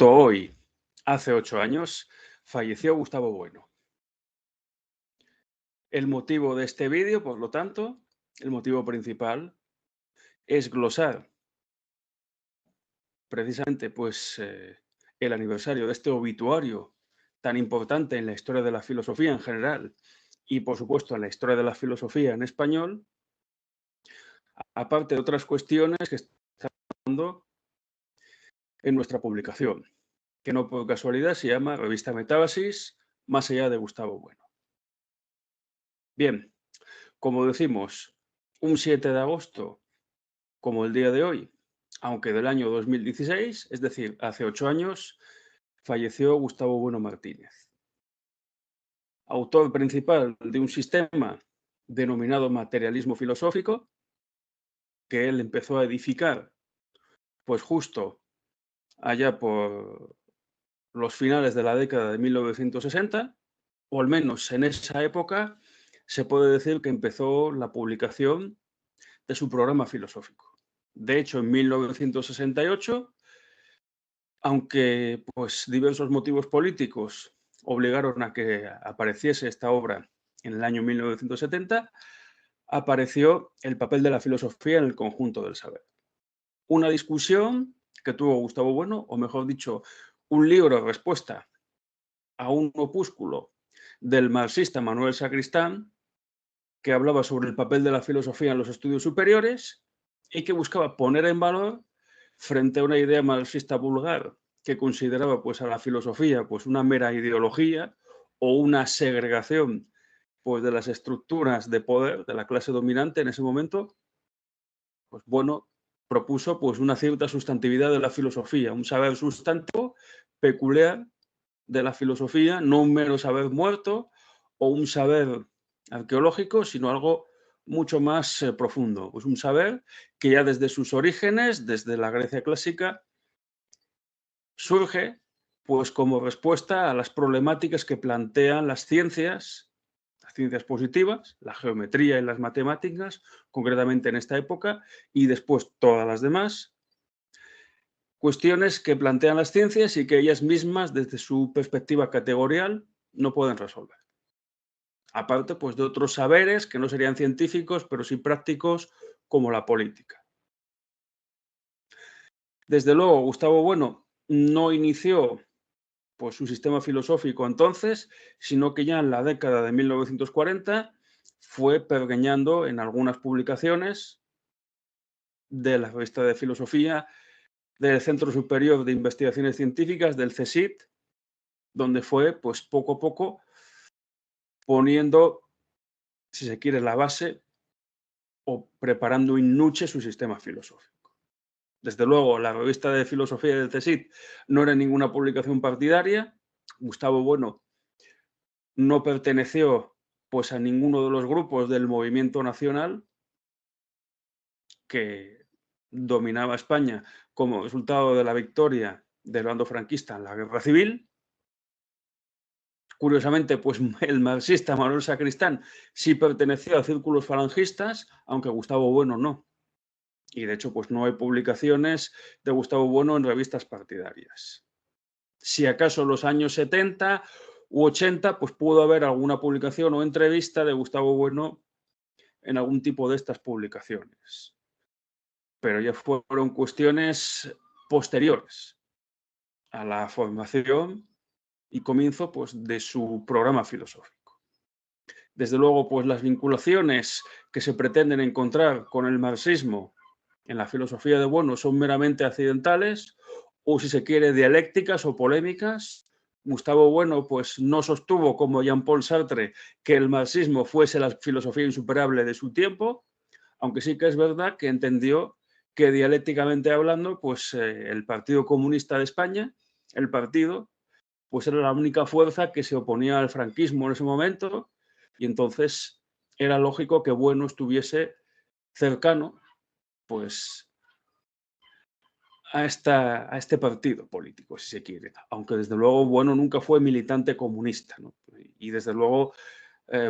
Justo hoy, hace 8 años, falleció Gustavo Bueno. El motivo de este vídeo, por lo tanto, el motivo principal, es glosar precisamente el aniversario de este obituario tan importante en la historia de la filosofía en general y, por supuesto, en la historia de la filosofía en español, aparte de otras cuestiones que estamos hablando en nuestra publicación, que no por casualidad se llama Revista Metábasis, más allá de Gustavo Bueno. Bien, como decimos, un 7 de agosto, como el día de hoy, aunque del año 2016, es decir, hace 8 años, falleció Gustavo Bueno Martínez, autor principal de un sistema denominado materialismo filosófico, que él empezó a edificar, pues justo allá por los finales de la década de 1960, o al menos en esa época, se puede decir que empezó la publicación de su programa filosófico. De hecho, en 1968, aunque pues diversos motivos políticos obligaron a que apareciese esta obra en el año 1970, apareció el papel de la filosofía en el conjunto del saber. Una discusión que tuvo Gustavo Bueno, o mejor dicho, un libro respuesta a un opúsculo del marxista Manuel Sacristán, que hablaba sobre el papel de la filosofía en los estudios superiores y que buscaba poner en valor, frente a una idea marxista vulgar que consideraba pues a la filosofía pues una mera ideología o una segregación pues de las estructuras de poder de la clase dominante en ese momento, pues Bueno propuso pues una cierta sustantividad de la filosofía, un saber sustantivo peculiar de la filosofía, no un mero saber muerto o un saber arqueológico, sino algo mucho más profundo. Pues un saber que ya desde sus orígenes, desde la Grecia clásica, surge pues como respuesta a las problemáticas que plantean las ciencias positivas, la geometría y las matemáticas, concretamente en esta época, y después todas las demás, cuestiones que plantean las ciencias y que ellas mismas, desde su perspectiva categorial, no pueden resolver. Aparte, pues, de otros saberes que no serían científicos, pero sí prácticos, como la política. Desde luego, Gustavo Bueno no inició pues, su sistema filosófico entonces, sino que ya en la década de 1940 fue pergeñando en algunas publicaciones de la revista de filosofía del Centro Superior de Investigaciones Científicas, del CSIC, donde fue, pues, poco a poco poniendo, si se quiere, la base o preparando in nuce su sistema filosófico. Desde luego, la revista de filosofía del CSIC no era ninguna publicación partidaria. Gustavo Bueno no perteneció pues a ninguno de los grupos del movimiento nacional que dominaba España como resultado de la victoria del bando franquista en la guerra civil. Curiosamente, pues el marxista Manuel Sacristán sí perteneció a círculos falangistas, aunque Gustavo Bueno no. Y de hecho, pues no hay publicaciones de Gustavo Bueno en revistas partidarias. Si acaso en los años 70 u 80, pues pudo haber alguna publicación o entrevista de Gustavo Bueno en algún tipo de estas publicaciones. Pero ya fueron cuestiones posteriores a la formación y comienzo pues, de su programa filosófico. Desde luego, pues las vinculaciones que se pretenden encontrar con el marxismo en la filosofía de Bueno son meramente accidentales o, si se quiere, dialécticas o polémicas. Gustavo Bueno pues no sostuvo, como Jean-Paul Sartre, que el marxismo fuese la filosofía insuperable de su tiempo, aunque sí que es verdad que entendió que dialécticamente hablando, pues el Partido Comunista de España, el partido, pues era la única fuerza que se oponía al franquismo en ese momento, y entonces era lógico que Bueno estuviese cercano pues a este partido político, si se quiere, aunque desde luego Bueno nunca fue militante comunista, ¿no? Y desde luego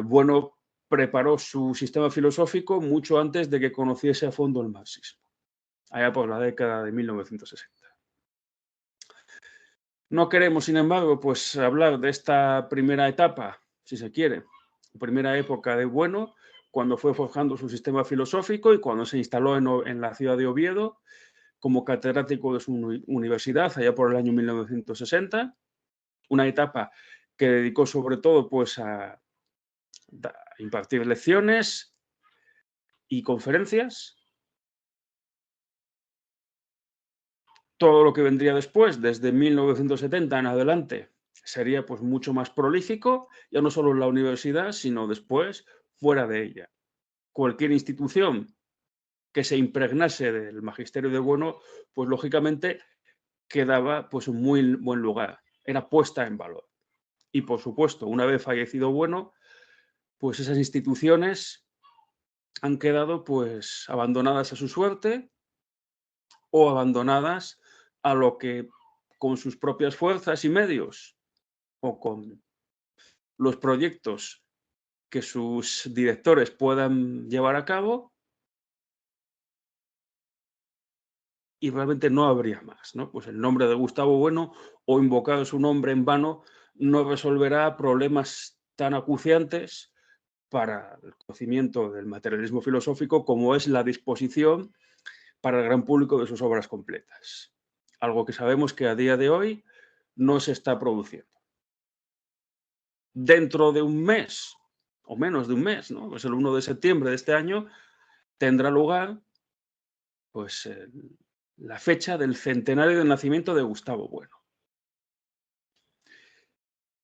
Bueno preparó su sistema filosófico mucho antes de que conociese a fondo el marxismo, allá por la década de 1960. No queremos, sin embargo, pues hablar de esta primera etapa, si se quiere, primera época de Bueno, cuando fue forjando su sistema filosófico y cuando se instaló en la ciudad de Oviedo como catedrático de su universidad allá por el año 1960, una etapa que dedicó sobre todo pues a impartir lecciones y conferencias. Todo lo que vendría después, desde 1970 en adelante, sería pues mucho más prolífico, ya no solo en la universidad, sino después fuera de ella. Cualquier institución que se impregnase del magisterio de Bueno, pues lógicamente quedaba pues en muy buen lugar, era puesta en valor. Y por supuesto, una vez fallecido Bueno, pues esas instituciones han quedado pues abandonadas a su suerte o abandonadas a lo que con sus propias fuerzas y medios o con los proyectos que sus directores puedan llevar a cabo y realmente no habría más, ¿no? Pues el nombre de Gustavo Bueno o invocar su nombre en vano no resolverá problemas tan acuciantes para el conocimiento del materialismo filosófico como es la disposición para el gran público de sus obras completas. Algo que sabemos que a día de hoy no se está produciendo. Dentro de un mes, o menos de un mes, ¿no? Pues el 1 de septiembre de este año tendrá lugar pues, la fecha del centenario del nacimiento de Gustavo Bueno.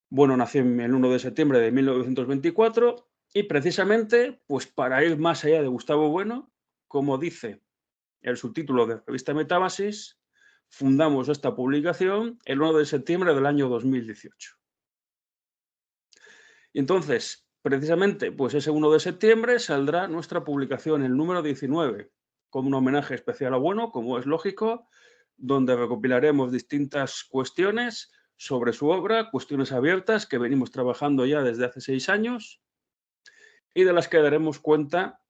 Bueno nació en el 1 de septiembre de 1924 y precisamente, pues para ir más allá de Gustavo Bueno, como dice el subtítulo de la revista Metábasis, fundamos esta publicación el 1 de septiembre del año 2018. Y entonces, precisamente, pues ese 1 de septiembre saldrá nuestra publicación, el número 19, con un homenaje especial a Bueno, como es lógico, donde recopilaremos distintas cuestiones sobre su obra, cuestiones abiertas que venimos trabajando ya desde hace 6 años y de las que daremos cuenta,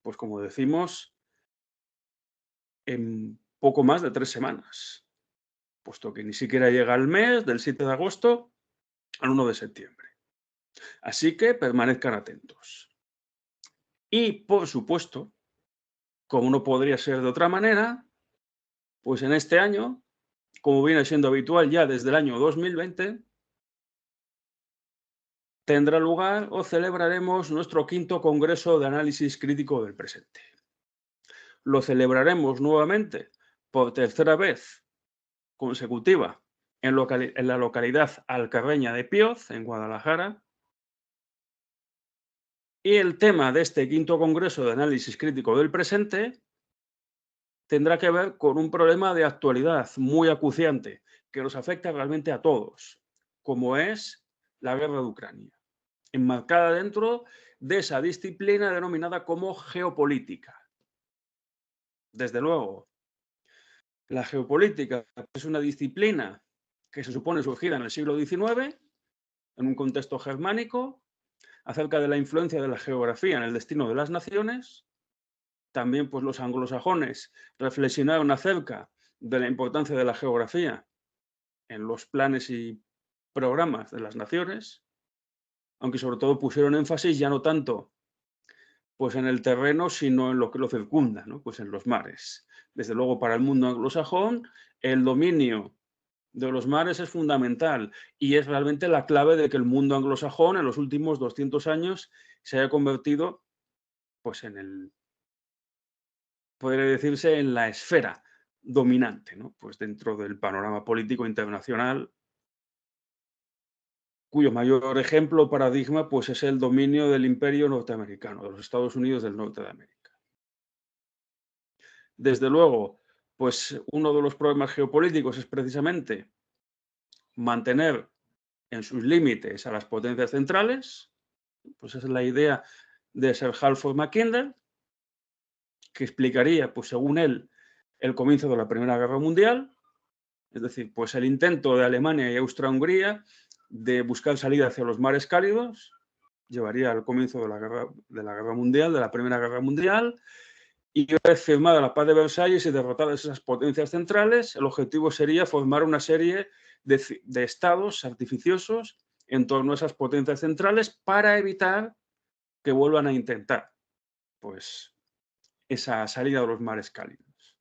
pues como decimos, en poco más de 3 semanas, puesto que ni siquiera llega el mes del 7 de agosto al 1 de septiembre. Así que permanezcan atentos. Y, por supuesto, como no podría ser de otra manera, pues en este año, como viene siendo habitual ya desde el año 2020, tendrá lugar o celebraremos nuestro 5º Congreso de Análisis Crítico del Presente. Lo celebraremos nuevamente por tercera vez consecutiva en la localidad alcarreña de Pioz, en Guadalajara. Y el tema de este 5º Congreso de Análisis Crítico del Presente tendrá que ver con un problema de actualidad muy acuciante que nos afecta realmente a todos, como es la guerra de Ucrania, enmarcada dentro de esa disciplina denominada como geopolítica. Desde luego, la geopolítica es una disciplina que se supone surgida en el siglo XIX, en un contexto germánico, acerca de la influencia de la geografía en el destino de las naciones. También pues, los anglosajones reflexionaron acerca de la importancia de la geografía en los planes y programas de las naciones, aunque sobre todo pusieron énfasis ya no tanto pues, en el terreno, sino en lo que lo circunda, ¿no? Pues en los mares. Desde luego, para el mundo anglosajón, el dominio de los mares es fundamental y es realmente la clave de que el mundo anglosajón en los últimos 200 años se haya convertido pues, en el, podría decirse, en la esfera dominante, ¿no? Pues dentro del panorama político internacional, cuyo mayor ejemplo o paradigma pues, es el dominio del imperio norteamericano, de los Estados Unidos del norte de América. Desde luego, pues uno de los problemas geopolíticos es precisamente mantener en sus límites a las potencias centrales, pues esa es la idea de Sir Halford Mackinder, que explicaría, pues según él, el comienzo de la Primera Guerra Mundial, es decir, pues el intento de Alemania y Austria-Hungría de buscar salida hacia los mares cálidos, llevaría al comienzo de la Guerra Mundial, de la Primera Guerra Mundial, y una vez firmada la paz de Versalles y derrotadas esas potencias centrales, el objetivo sería formar una serie de estados artificiosos en torno a esas potencias centrales para evitar que vuelvan a intentar pues, esa salida de los mares cálidos.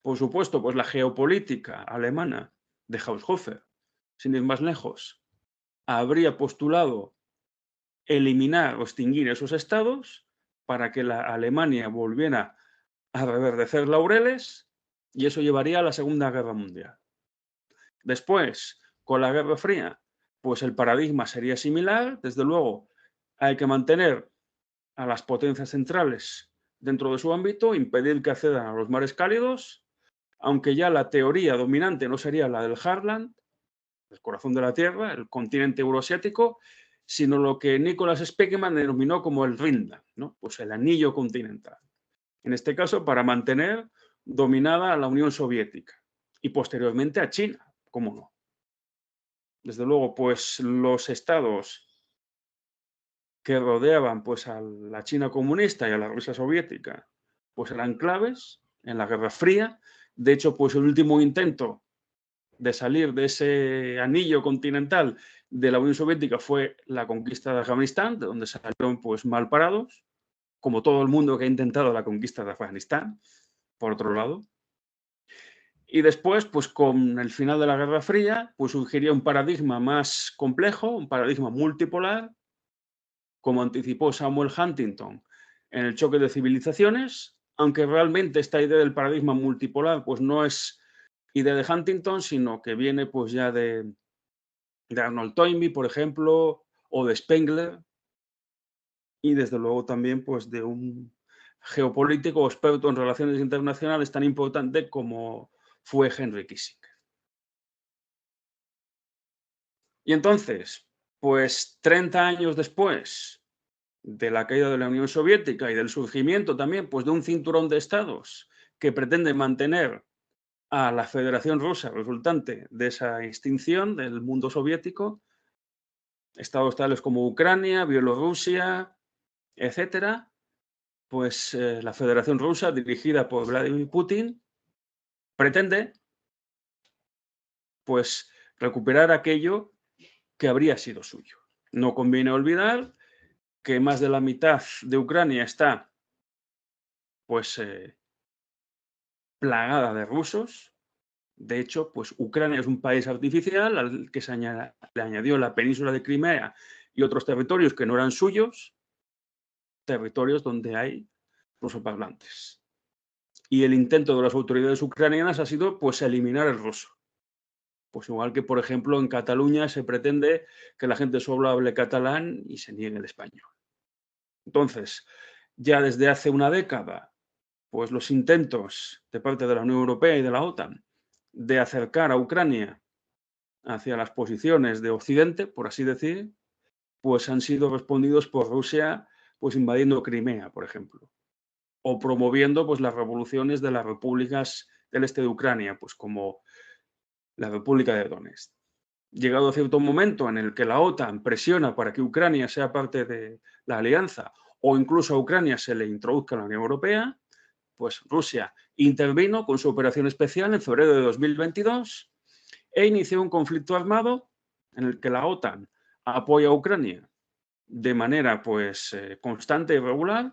Por supuesto, pues la geopolítica alemana de Haushofer, sin ir más lejos, habría postulado eliminar o extinguir esos estados para que la Alemania volviera a reverdecer laureles y eso llevaría a la Segunda Guerra Mundial. Después, con la Guerra Fría, pues el paradigma sería similar. Desde luego, hay que mantener a las potencias centrales dentro de su ámbito, impedir que accedan a los mares cálidos, aunque ya la teoría dominante no sería la del Heartland, el corazón de la Tierra, el continente euroasiático, sino lo que Nicholas Spiegelman denominó como el Rheinland, ¿no? Pues el anillo continental. En este caso, para mantener dominada a la Unión Soviética y posteriormente a China, ¿cómo no? Desde luego, pues los estados que rodeaban pues, a la China comunista y a la Rusia soviética, pues eran claves en la Guerra Fría. De hecho, pues el último intento de salir de ese anillo continental de la Unión Soviética fue la conquista de Afganistán, de donde salieron pues mal parados, como todo el mundo que ha intentado la conquista de Afganistán, por otro lado. Y después, pues con el final de la Guerra Fría, pues surgiría un paradigma más complejo, un paradigma multipolar, como anticipó Samuel Huntington en El choque de civilizaciones, aunque realmente esta idea del paradigma multipolar pues no es idea de Huntington, sino que viene pues ya de Arnold Toynbee, por ejemplo, o de Spengler, y desde luego también pues de un geopolítico experto en relaciones internacionales tan importante como fue Henry Kissinger. Y entonces, pues 30 años después de la caída de la Unión Soviética y del surgimiento también pues, de un cinturón de estados que pretende mantener a la Federación Rusa resultante de esa extinción del mundo soviético, estados tales como Ucrania, Bielorrusia, etcétera, pues la Federación Rusa, dirigida por Vladimir Putin, pretende pues recuperar aquello que habría sido suyo. No conviene olvidar que más de la mitad de Ucrania está pues plagada de rusos. De hecho, pues Ucrania es un país artificial al que le añadió la península de Crimea y otros territorios que no eran suyos, territorios donde hay rusoparlantes. Y el intento de las autoridades ucranianas ha sido pues eliminar el ruso. Pues igual que, por ejemplo, en Cataluña se pretende que la gente solo hable catalán y se niegue el español. Entonces, ya desde hace una década, pues los intentos de parte de la Unión Europea y de la OTAN de acercar a Ucrania hacia las posiciones de Occidente, por así decir, pues han sido respondidos por Rusia, pues invadiendo Crimea, por ejemplo, o promoviendo pues las revoluciones de las repúblicas del este de Ucrania, pues como la República de Donetsk. Llegado a cierto momento en el que la OTAN presiona para que Ucrania sea parte de la alianza o incluso a Ucrania se le introduzca en la Unión Europea, pues Rusia intervino con su operación especial en febrero de 2022 e inició un conflicto armado en el que la OTAN apoya a Ucrania de manera pues constante y regular,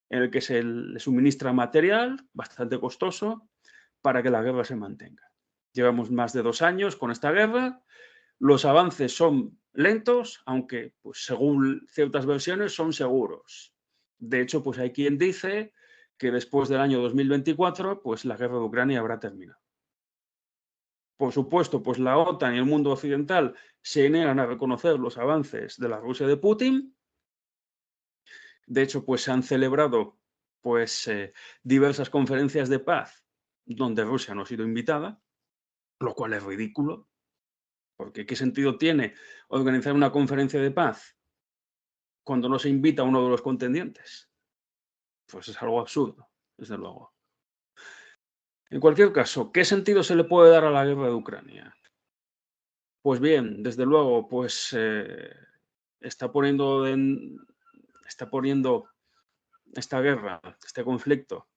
en el que se le suministra material bastante costoso para que la guerra se mantenga. Llevamos más de 2 años con esta guerra. Los avances son lentos, aunque pues, según ciertas versiones son seguros. De hecho, pues hay quien dice que después del año 2024, pues la guerra de Ucrania habrá terminado. Por supuesto, pues la OTAN y el mundo occidental se niegan a reconocer los avances de la Rusia de Putin. De hecho, pues se han celebrado pues, diversas conferencias de paz donde Rusia no ha sido invitada, lo cual es ridículo, porque ¿qué sentido tiene organizar una conferencia de paz cuando no se invita a uno de los contendientes? Pues es algo absurdo, desde luego. En cualquier caso, ¿qué sentido se le puede dar a la guerra de Ucrania? Pues bien, desde luego, pues está poniendo esta guerra, este conflicto,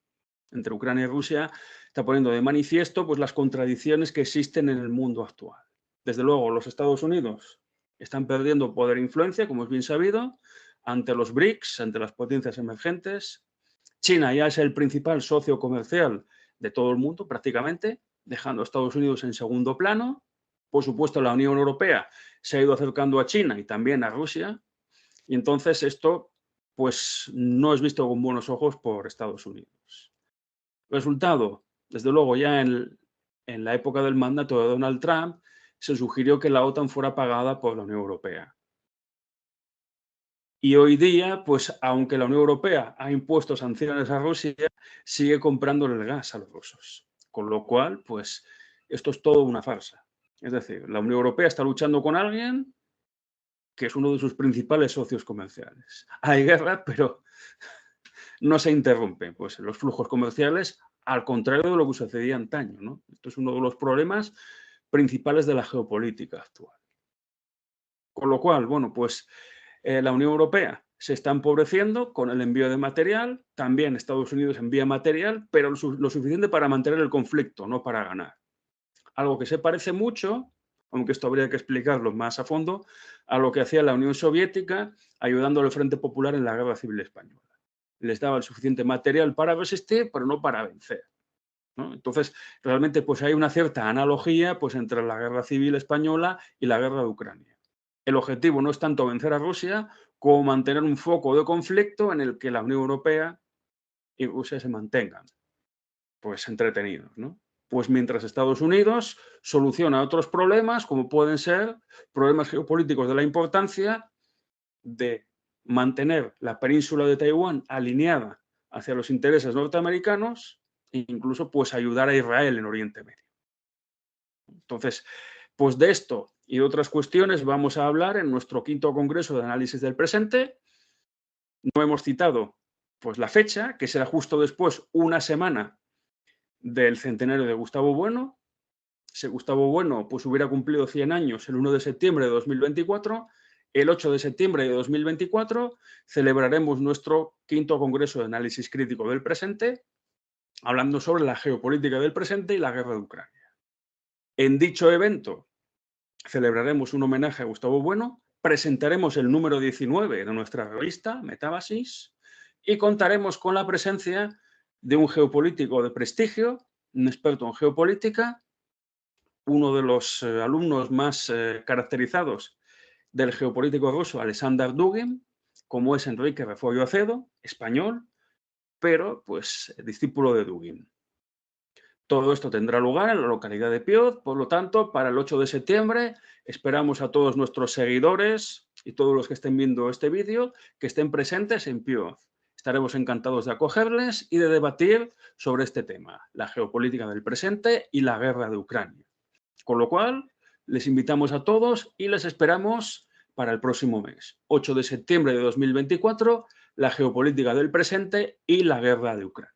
entre Ucrania y Rusia está poniendo de manifiesto pues, las contradicciones que existen en el mundo actual. Desde luego, los Estados Unidos están perdiendo poder e influencia, como es bien sabido, ante los BRICS, ante las potencias emergentes. China ya es el principal socio comercial de todo el mundo, prácticamente, dejando a Estados Unidos en segundo plano. Por supuesto, la Unión Europea se ha ido acercando a China y también a Rusia. Y entonces esto pues, no es visto con buenos ojos por Estados Unidos. Resultado, desde luego, ya en la época del mandato de Donald Trump, se sugirió que la OTAN fuera pagada por la Unión Europea. Y hoy día, pues aunque la Unión Europea ha impuesto sanciones a Rusia, sigue comprándole el gas a los rusos. Con lo cual, pues esto es todo una farsa. Es decir, la Unión Europea está luchando con alguien que es uno de sus principales socios comerciales. Hay guerra, pero no se interrumpen pues, los flujos comerciales, al contrario de lo que sucedía antaño, ¿no? Esto es uno de los problemas principales de la geopolítica actual. Con lo cual, bueno, pues la Unión Europea se está empobreciendo con el envío de material, también Estados Unidos envía material, pero lo suficiente para mantener el conflicto, no para ganar. Algo que se parece mucho, aunque esto habría que explicarlo más a fondo, a lo que hacía la Unión Soviética ayudando al Frente Popular en la Guerra Civil Española. Les daba el suficiente material para resistir, pero no para vencer, ¿no? Entonces, realmente pues hay una cierta analogía pues, entre la Guerra Civil Española y la Guerra de Ucrania. El objetivo no es tanto vencer a Rusia como mantener un foco de conflicto en el que la Unión Europea y Rusia se mantengan pues, entretenidos, ¿no? Pues mientras Estados Unidos soluciona otros problemas, como pueden ser problemas geopolíticos de la importancia de mantener la península de Taiwán alineada hacia los intereses norteamericanos e incluso pues ayudar a Israel en Oriente Medio. Entonces, pues de esto y de otras cuestiones vamos a hablar en nuestro 5º Congreso de Análisis del Presente. No hemos citado pues la fecha, que será justo después, una semana del centenario de Gustavo Bueno. Si Gustavo Bueno pues hubiera cumplido 100 años el 1 de septiembre de 2024, el 8 de septiembre de 2024 celebraremos nuestro 5º Congreso de Análisis Crítico del Presente, hablando sobre la geopolítica del presente y la guerra de Ucrania. En dicho evento celebraremos un homenaje a Gustavo Bueno, presentaremos el número 19 de nuestra revista, Metábasis, y contaremos con la presencia de un geopolítico de prestigio, un experto en geopolítica, uno de los alumnos más caracterizados del geopolítico ruso, Alexander Dugin, como es Enrique Refollo Acedo, español, pero pues discípulo de Dugin. Todo esto tendrá lugar en la localidad de Pioz, por lo tanto, para el 8 de septiembre esperamos a todos nuestros seguidores y todos los que estén viendo este vídeo que estén presentes en Pioz. Estaremos encantados de acogerles y de debatir sobre este tema, la geopolítica del presente y la guerra de Ucrania. Con lo cual, les invitamos a todos y les esperamos para el próximo mes, 8 de septiembre de 2024, la geopolítica del presente y la guerra de Ucrania.